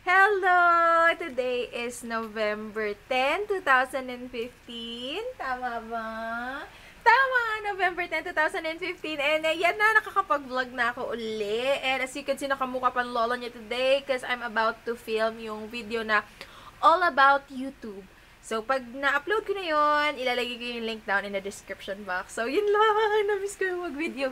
Hello! Today is November 10, 2015. Tama ba? Tama! November 10, 2015. And yan na, nakakapag-vlog na ako uli. And as you can see, nakamukha pa ng lolo niya today because I'm about to film yung video na all about YouTube. So, pag na-upload ko na yun, ilalagay ko yung link down in the description box. So, yun lang. Namiss ko yung mag-video.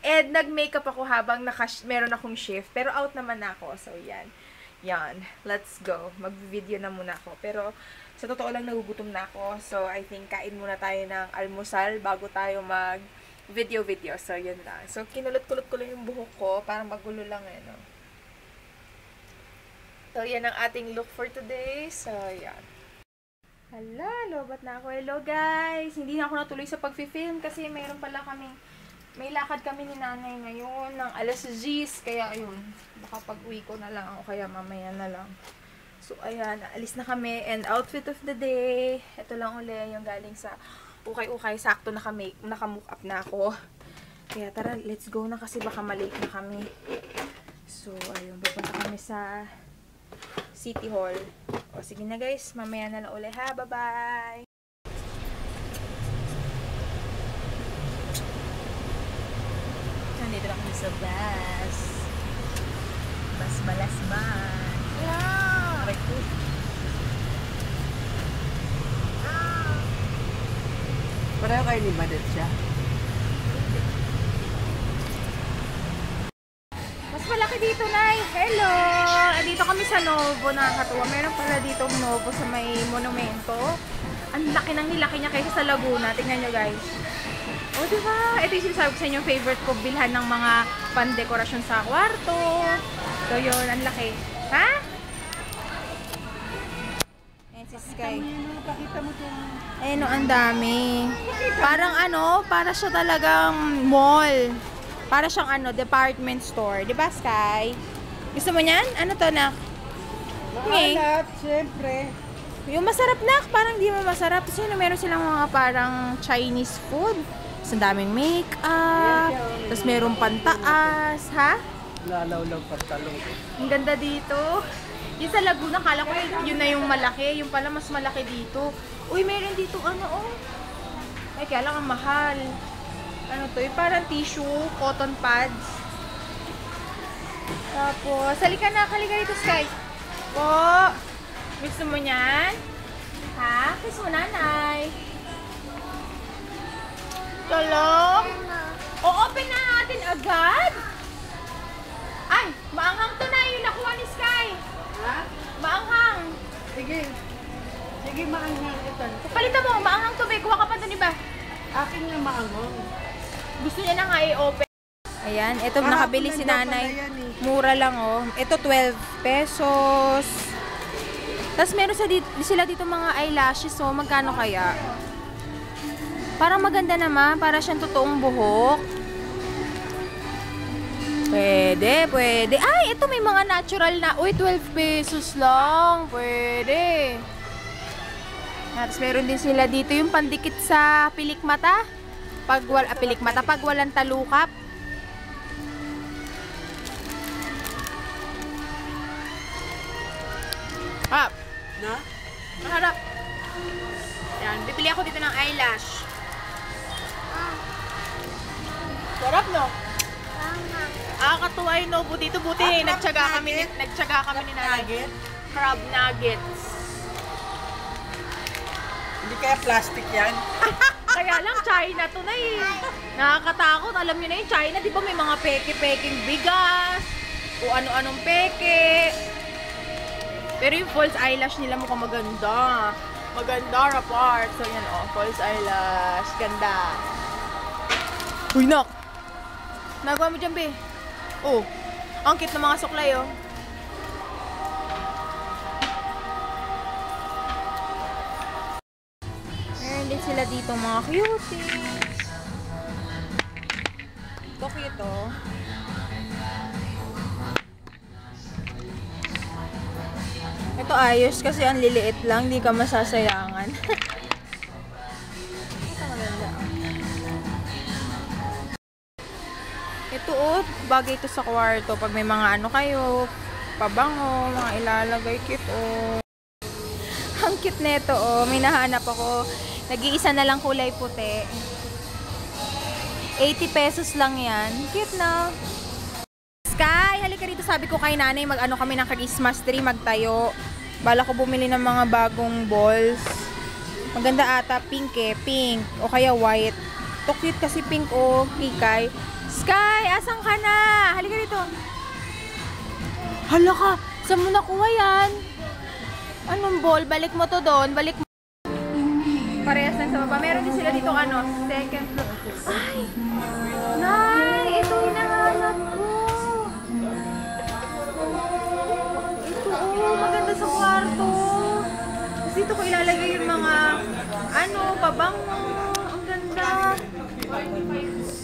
And nag-makeup ako habang meron akong shift. Pero out naman ako. So, yan. Yan. Let's go. Mag-video na muna ako. Pero, sa totoo lang, nagugutom na ako. So, I think kain muna tayo ng almusal bago tayo mag-video. So, yun lang. So, kinulot-kulot ko lang yung buhok ko. Parang magulo lang eh, no? So, yan ang ating look for today. So, yan. Hala, lobat na ako. Hello, guys! Hindi na ako natuloy sa pag-film kasi mayroon pala kaming may lakad kami ni nanay ngayon ng alas 10. Kaya, ayun, baka pag-uwi ko na lang o kaya mamaya na lang. So, ayan, alis na kami. And outfit of the day, ito lang uli yung galing sa ukay-ukay. Sakto naka-mook up na ako. Kaya tara, let's go na kasi baka malate na kami. So, ayun, pupunta kami sa City Hall. O, sige na guys, mamaya na lang uli ha. Bye-bye! Nandito lang kami sa bus. Bus Balasban. Yeah! Right po. Pareho kayo ni Madet siya? Mas malaki dito, Nay. Hello! Dito kami sa Novo. Nakakatuwa. Meron pala dito Novo sa may monumento. Ang laki ng nilaki niya kaysa sa Laguna. Tingnan nyo, guys. O, diba? Ito yung sinasabi ko sa inyo, favorite ko bilhan ng mga pandekorasyon sa kwarto. So, yun. Ang laki. Ha? Ayan si Sky. Pakita mo ito. Ayan o, ang dami. Parang ano, para siya talagang mall. Para siyang ano, department store. Diba, Sky? Gusto mo niyan? Ano to, nak? Maalat, syempre. Yung masarap, nak. Parang di mo masarap. Kasi meron silang mga parang Chinese food. Ang daming make-up. Tapos meron pantaas. Ha? Lalaw-law pantalong. Ang ganda dito. Yung sa Laguna, kala ko yun na yung malaki. Yung pala mas malaki dito. Uy, meron dito ano, oh. Ay, kaya lang ang mahal. Ano to? Yung parang tissue, cotton pads. Tapos, halika na. Halika dito, Sky. Po. Gusto mo niyan? Ha? Kiss mo, nanay. Tulong? O, open na natin agad? Ay, maanghang to na yung nakuha ni Sky. Ha? Maanghang. Sige. Sige, maanghang ito. Palitan mo, maanghang to, be. Kuha ka pa doon, iba. Akin na maanghang. Gusto niya na nga i-open. Ayan, ito nakabili si nanay. Mura lang, oh. Ito, 12 pesos. Tapos meron sila dito mga eyelashes, so magkano kaya? Parang maganda naman, para siyang totoong buhok. Pwede, pwede. Ay, ito may mga natural na. Uy, 12 pesos lang. Pwede. Tapos meron din sila dito yung pandikit sa pilik mata. Pag walang talukap. Up. Na? Maharap. Yan, bibili ako dito ng eyelash. Sarap, no? Katuwa yung Novo dito. Buti, nagtsaga kami ni nanay. Nugget? Crab nuggets. Hindi kaya plastic yan? Kaya lang, China to na eh. Nakakatakot. Alam niyo na yung China, di ba may mga peke-peking bigas, o ano-anong peke. Pero yung false eyelash nila mukhang maganda. Maganda, rapart. So, yan, oh. False eyelash. Ganda. Uy, nak! Nagawa mo dyan, be. Oh. Ang cute ng mga suklay, oh. Meron din sila dito mga cuties. Ito cute, oh. Ito ayos kasi ang liliit lang, di ka masasayangan. Ito maganda. Ito bagay ito sa kwarto pag may mga ano kayo, pabango, mga ilalagay, cute Ang cute nito may nahanap ako. Nag-iisa na lang kulay puti. 80 pesos lang yan. Cute na. Sky, halika rito. Sabi ko kay nanay, mag-ano kami ng Christmas tree, magtayo. Bala ko bumili ng mga bagong balls. Maganda ata, pink pink. O kaya white. To cute kasi pink kikay. Sky, asan ka na? Halika rito. Hala ka, saan mo nakuha yan? Anong ball? Balik mo to doon. Balik mo. Parehas lang sa baba. Meron din sila dito second floor. Ay! Nay! Ito hinahanap ko. Ito maganda sa kwarto. Tapos dito ko ilalagay yung mga pabango. Ang ganda.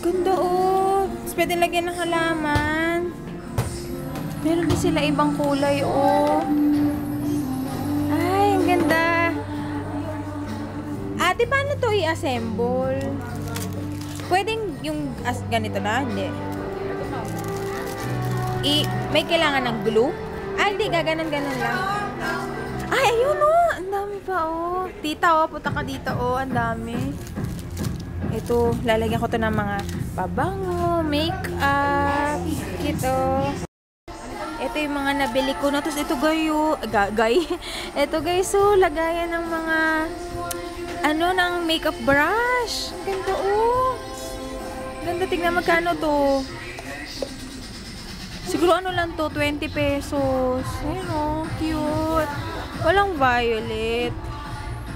Ganda Tapos pwede lagyan ng halaman. Meron din sila ibang kulay Ay, ang ganda. Ate, paano to i-assemble? Pwedeng yung ganito na? Hindi. May kailangan ng glue? Ay, hindi. Gaganon-ganon lang. Ay, ayun Ang dami pa Tita punta ka dito Ang dami. Ito, lalagyan ko to ng mga pabango, makeup, kit Ito yung mga nabili ko na. Tapos ito ito guys, lagayan ng mga ng makeup brush. Ang ganda Ganda, tingnan magkano to. Siguro lang to, 20 pesos. Ayun cute. Walang violet.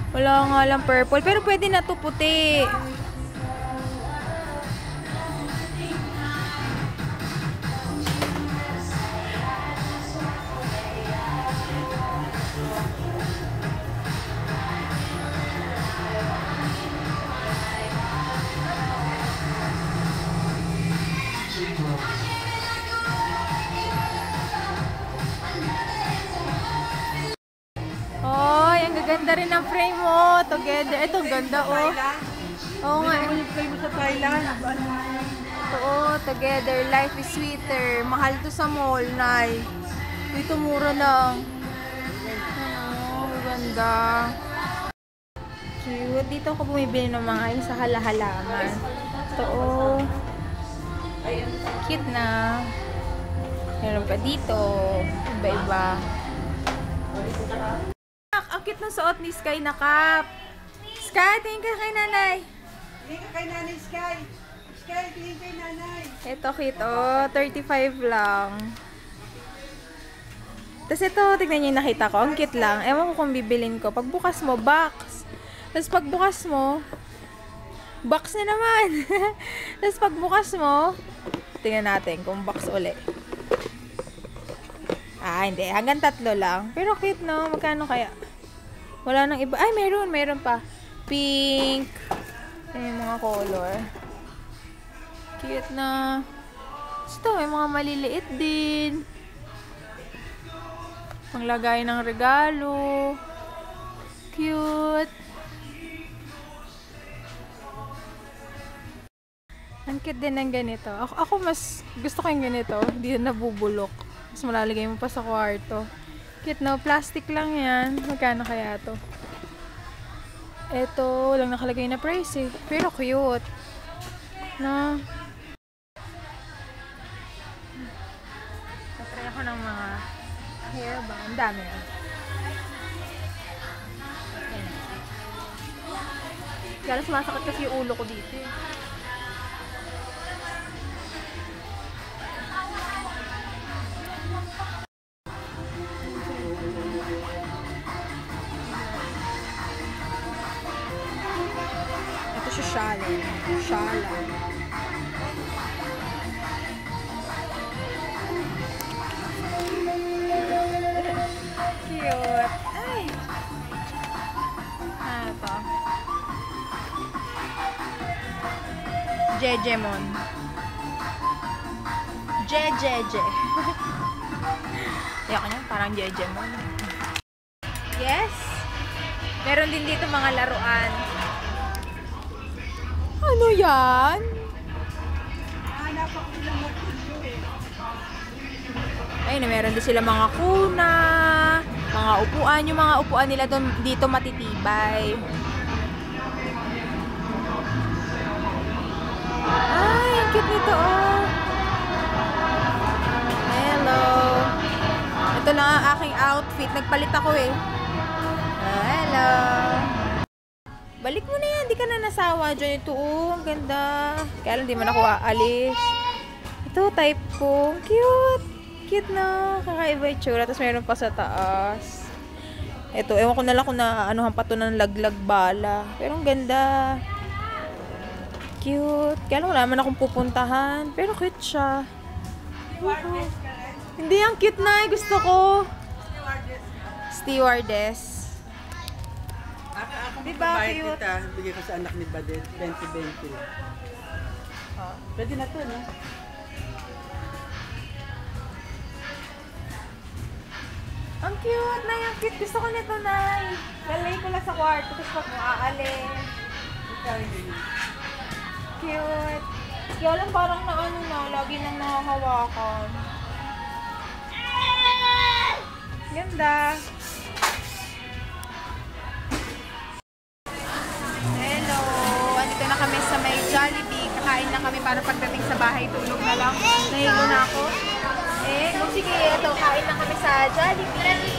Wala nga lang purple. Pero pwede na to puti. Ganda rin ang frame mo. Together. Ito, ganda Oo nga. Frame mo sa Thailand. Ito together. Life is sweeter. Mahal to sa mall, Nay. Dito mura lang. Ganda. Cute. Dito ako bumibili ng mga sa halaman. Ito cute na. Meron pa dito. Iba-iba. Ang cute ng suot ni Sky na cap. Sky, tingin ka kay nanay. Tingin ka kay nanay, Sky. Sky, tingin kay nanay. Ito cute 35 lang. Tapos ito, tignan nyo yung nakita ko. Ang cute lang. Ewan ko kung bibilin ko. Pagbukas mo, box. Tapos pagbukas mo, box na naman. Tapos pagbukas mo, tingnan natin kung box uli. Hindi. Hanggang 3 lang. Pero cute, no? Magkano kaya? Wala nang iba. Ay, meron pa. Pink. Ayan yung mga color. Cute na. Ito, may mga maliliit din. Panglagay ng regalo. Cute. Ang cute din ng ganito. Ako mas gusto ko yung ganito. Hindi na nabubulok. Mas malalagay mo pa sa kwarto. Cute, no? Plastic lang yan. Magkano kaya to? Ito, walang nakalagay na price Pero cute. No? Natry ako ng mga hairband. Ang dami yan. Kaya sumasakit kasi yung ulo ko dito Shala. Jejemon. Jejeje. Ayoko niya, parang Jejemon. Yes. Meron din dito mga laruan. Ano yan? Ayun, meron din sila mga kuna, mga upuan. Yung mga upuan nila dito matitibay. Ay, ang cute nito, oh. Hello. Ito lang ang aking outfit. Nagpalit ako eh. Hello. Balik mo na yan. Di ka na nasawa dyan. Ito, oh. Ang ganda. Kaya lang di man ako aalis. Ito, type ko. Cute. Cute na. Kakaiba yung tsura. Tapos mayroon pa sa taas. Ito, ewan ko na lang kung naanuhan pa ito ng laglag bala. Pero ang ganda. Cute. Kaya lang wala man akong pupuntahan. Pero cute siya. Hindi, ang cute na. Gusto ko. Stewardess. Ako Diba, magbabayad cute? kita. Bigay ko sa anak ni Badet. 20-20. Pwede na to, no? Ang cute na yung cute. Gusto ko nito, Nay. Lalay ko lang sa kwarto. Tapos pag maaalin. Cute. Kaya lang parang na ano na. Lagi nang nakahawakan. Ganda. Hello. Andito na kami sa may Jollibee. Kakain na kami para pagdating sa bahay. Tulog na lang. Nahigo na ako. Sige, ito, kain na kami sa Jollibee.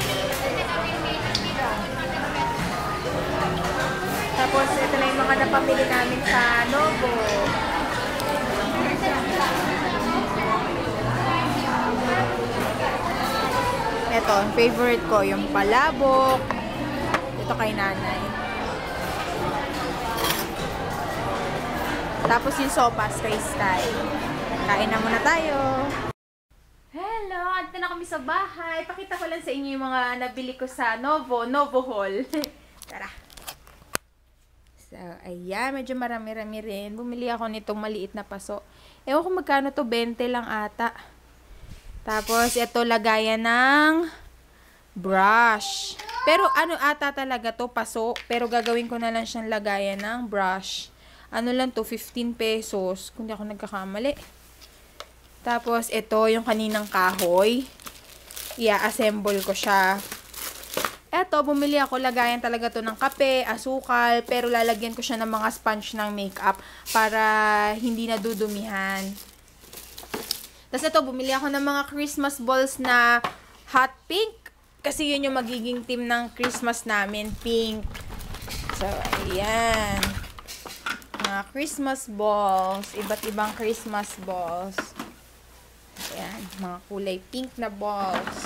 Tapos, ito na yung mga napamili namin sa Novo. Ito, favorite ko, yung palabok. Ito kay nanay. Tapos yung sopas kay Sky. Kain na muna tayo. Hello! Andito na kami sa bahay. Pakita ko lang sa inyo yung mga nabili ko sa Novo Haul. Tara! So, ayan. Medyo marami-rami rin. Bumili ako nitong maliit na paso. Ewan ko magkano to. 20 lang ata. Tapos, ito lagayan ng brush. Pero ano ata talaga to, paso. Pero gagawin ko na lang siyang lagayan ng brush. Ano lang to, 15 pesos. Kung di ako nagkakamali. Tapos, ito yung kaninang kahoy. I-assemble ko siya. Ito, bumili ako. Lagayan talaga to ng kape, asukal. Pero lalagyan ko siya ng mga sponge ng makeup para hindi nadudumihan. Tapos ito, bumili ako ng mga Christmas balls na hot pink. Kasi yun yung magiging theme ng Christmas namin. Pink. So, ayan. Mga Christmas balls. Iba't ibang Christmas balls. Ayan, mga kulay pink na balls.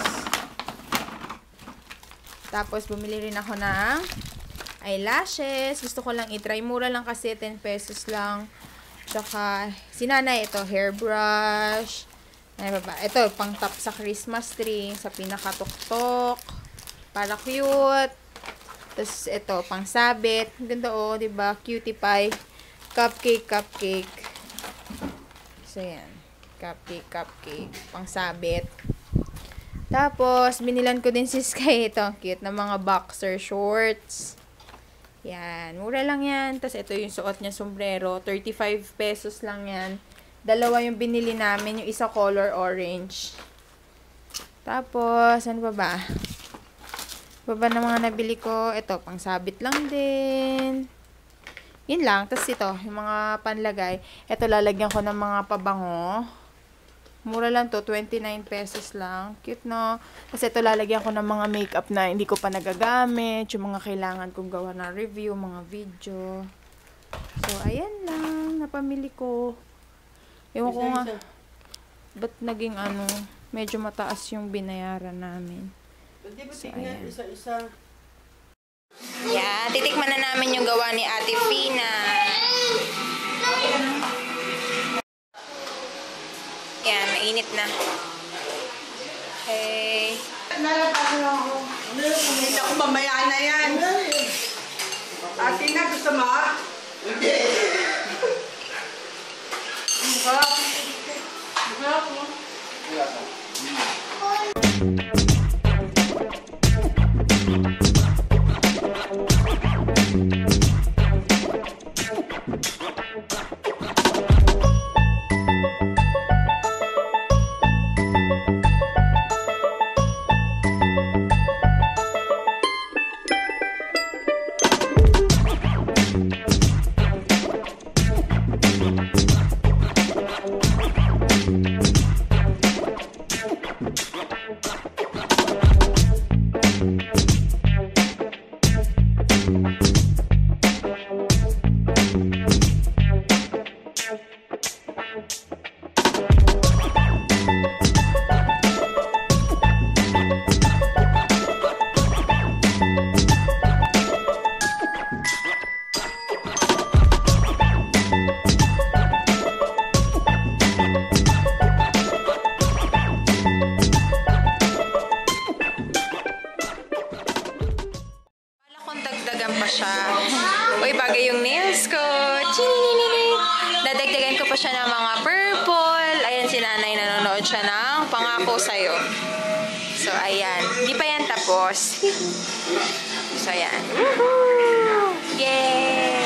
Tapos, bumili rin ako ng eyelashes. Gusto ko lang i-try. Mura lang kasi, 10 pesos lang. Tsaka, sinanay ito, hairbrush. Ano ba? Ito, pang top sa Christmas tree. Sa pinakatuktok. Para cute. Tapos, ito, pang sabit. Ganda oh, diba? Cutie pie. Cupcake. So, yan. Cupcake. Pang sabit. Tapos, binilan ko din si Sky ito. Cute na mga boxer shorts. Yan. Mura lang yan. Tapos, ito yung suot niya sombrero. 35 pesos lang yan. Dalawa yung binili namin. Yung isa color orange. Tapos, ano pa ba? Baba na mga nabili ko. Ito, pang sabit lang din. Yun lang. Tapos ito, yung mga panlagay. Ito, lalagyan ko ng mga pabango. Mura lang to, 29 pesos lang. Cute, no? Kasi ito, lalagyan ko ng mga makeup na hindi ko pa nagagamit. Yung mga kailangan kong gawa na review, mga video. So, ayan lang. Napamili ko. Ewan ko nga. Ba't naging medyo mataas yung binayaran namin. So, ayan. Isa-isa. Yeah, titikman na namin yung gawa ni Ate Fina. Yan, mainit na. Okay. Hindi ako mamaya na yan. Ate na, gusto mo? Dagdagan pa siya. Uy, bagay yung nails ko. Chininini. Dadagdagan ko pa siya ng mga purple. Ayan, si nanay nanonood siya ng Pangako Sa'yo. So, ayan. Hindi pa yan tapos. So, ayan. Woohoo! Yay!